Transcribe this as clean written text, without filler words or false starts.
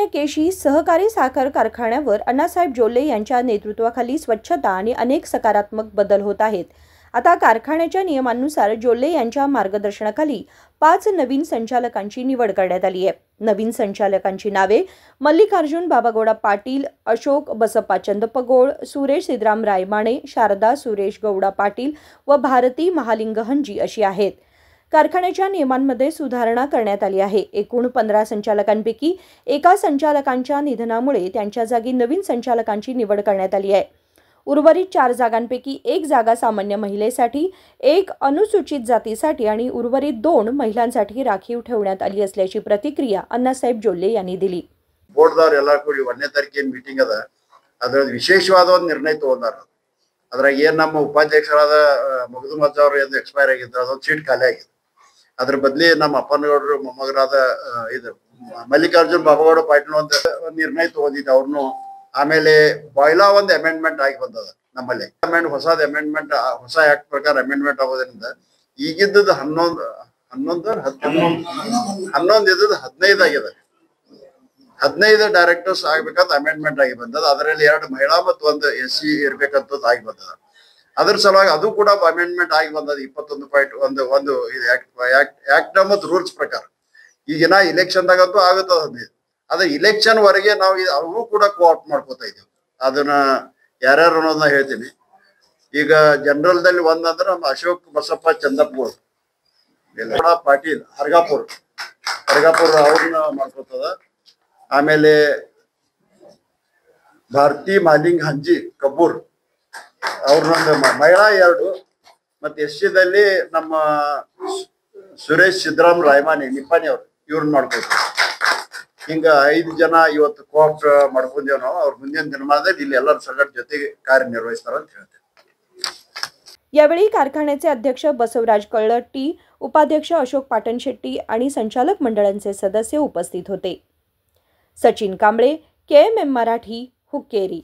केशी सहकारी साखर कारखान्यावर अण्णासाहेब जोल्ले यांच्या नेतृत्वाखाली स्वच्छता आणि अनेक सकारात्मक बदल होत आहेत। आता कारखान्याच्या नियमांनुसार जोल्ले यांच्या मार्गदर्शनाखाली 5 नवीन संचालकांची निवड करण्यात आली आहे। नवीन संचालकांची नावे मल्लिकार्जुन बाबागौडा पाटील, अशोक बसप्पा चंदपगोळ, सुरेश सिद्धराम रायमाणे, शारदा सुरेश गौडा पाटील व भारती महालिंग हंजी अशी आहेत। कारखान्याच्या नियमांमध्ये सुधारणा करण्यात आली आहे। एकूण 15 संचालकांपैकी एका संचालकांच्या निधनामुळे त्यांच्या जागी नवीन संचालकांची निवड करण्यात आली आहे। उर्वरित 4 जागांपैकी 1 जागा सामान्य महिलेसाठी, 1 अनुसूचित जातीसाठी आणि उर्वरित 2 महिलांसाठी राखीव ठेवण्यात आली असल्याची प्रतिक्रिया अण्णासाहेब जोल्ले यांनी दिली। ಬೋರ್ಡ್ದವರು ಎಲ್ಲರೂ ಕೂಡಿ 1ನೇ ತಾರೀಕಿನ ಮೀಟಿಂಗ್ ಅದ, ಅದರಲ್ಲಿ ವಿಶೇಷವಾದ ಒಂದು ನಿರ್ಣಯ ತಗೊಂಡಾರ। ಅದ್ರಾಗ ಏನು ನಮ್ಮ ಉಪಾಧ್ಯಕ್ಷರಾದ ಮಗದುಮಜ್ಜ ಅವರು ಎಂದು ಎಕ್ಸ್ಪೈರ್ ಆಗಿದ್ರು, ಅದೊಂದು ಸೀಟ್ ಖಾಲಿ ಆಗಿದೆ। ಅದ್ರ ಬದಲಿ ನಮ್ಮ ಅಪ್ಪನಗೌಡರು ಮೊಮ್ಮಗರಾದ ಇದು ಮಲ್ಲಿಕಾರ್ಜುನ್ ಬಾಬಾಗೌಡ ಪಾಟೀಲ್ ಒಂದು ನಿರ್ಣಯ ತಗೊಂಡಿದ್ದು ಅವ್ರನ್ನು। ಆಮೇಲೆ ಬಾಯ್ಲಾ ಒಂದು ಅಮೆಂಡ್ಮೆಂಟ್ ಆಗಿ ಬಂದದ ನಮ್ಮಲ್ಲಿ। ಹೊಸದ ಅಮೆಂಡ್ಮೆಂಟ್, ಹೊಸ ಆಕ್ಟ್ ಪ್ರಕಾರ ಅಮೆಂಡ್ಮೆಂಟ್ ಆಗೋದ್ರಿಂದ ಈಗಿದ್ದದ್ದು 11 ಇದ್ದದ್ದು 15 ಆಗಿದೆ। 15 ಡೈರೆಕ್ಟರ್ಸ್ ಆಗ್ಬೇಕಂತ ಅಮೆಂಡ್ಮೆಂಟ್ ಆಗಿ ಬಂದದ। ಅದರಲ್ಲಿ 2 ಮಹಿಳಾ ಮತ್ತು 1 SC ಇರ್ಬೇಕಂತ ಆಗಿ ಬಂದದ। ಅದ್ರ ಸಲುವಾಗಿ ಅದು ಕೂಡ ಅಮೆಂಡ್ಮೆಂಟ್ ಆಗಿ ಬಂದದ 21.1 ಇದು ಆಕ್ಟ್ ಮತ್ತು ರೂಲ್ಸ್ ಪ್ರಕಾರ। ಈಗಿನ ಇಲೆಕ್ಷನ್ದಾಗಂತೂ ಆಗುತ್ತದ 15, ಅದ ಇಲೆಕ್ಷನ್ ವರೆಗೆ ನಾವು ಅವು ಕೂಡ ಕೋಆಪ್ಟ್ ಮಾಡ್ಕೋತಾ ಇದೀವಿ। ಅದನ್ನ ಯಾರ್ಯಾರು ಅನ್ನೋದನ್ನ ಹೇಳ್ತೀನಿ। ಈಗ ಜನರಲ್ ದಲ್ಲಿ ಒಂದಂದ್ರೆ ನಮ್ಮ ಅಶೋಕ್ ಬಸಪ್ಪ ಚಂದಪಗೋಳ ಪಾಟೀಲ್ ಹರ್ಗಾಪುರ್ ಅವ್ರನ್ನ ಮಾಡ್ಕೋತದ। ಆಮೇಲೆ ಭಾರತಿ ಮಾಲಿಂಗ್ ಹಂಜಿ ಕಬ್ಬೂರ್ ಅವ್ರನ್ನೊಂದು ಮಹಿಳಾ 2, ಮತ್ತೆ SC ದಲ್ಲಿ ನಮ್ಮ ಸುರೇಶ್ ಸಿದ್ದರಾಮ್ ರಾಯಮಾನಿ ನಿಪ್ಪಾಣಿ ಅವ್ರು ಇವ್ರನ್ನ ಮಾಡ್ಕೊತಾರೆ। ಹಿಂಗ 5 ಜನ ಇವತ್ತು ಕೋಆಪ್ಟ್ ಮಾಡ್ಕೊಂಡೇವ್ ನಾವು। ಅವ್ರ ಮುಂದಿನ ದಿನಮಾನದಲ್ಲಿ ಇಲ್ಲಿ ಎಲ್ಲರ ಸಂಘಟ ಜೊತೆಗೆ ಕಾರ್ಯನಿರ್ವಹಿಸ್ತಾರ ಅಂತ ಹೇಳ್ತೇವೆ। यावेळी कारखान्याचे अध्यक्ष बसवराज कळटी, उपाध्यक्ष अशोक पाटणशेट्टी आणि संचालक मंडळाचे सदस्य उपस्थित होते। सचिन कांबळे, KMM मराठी, हुक्केरी।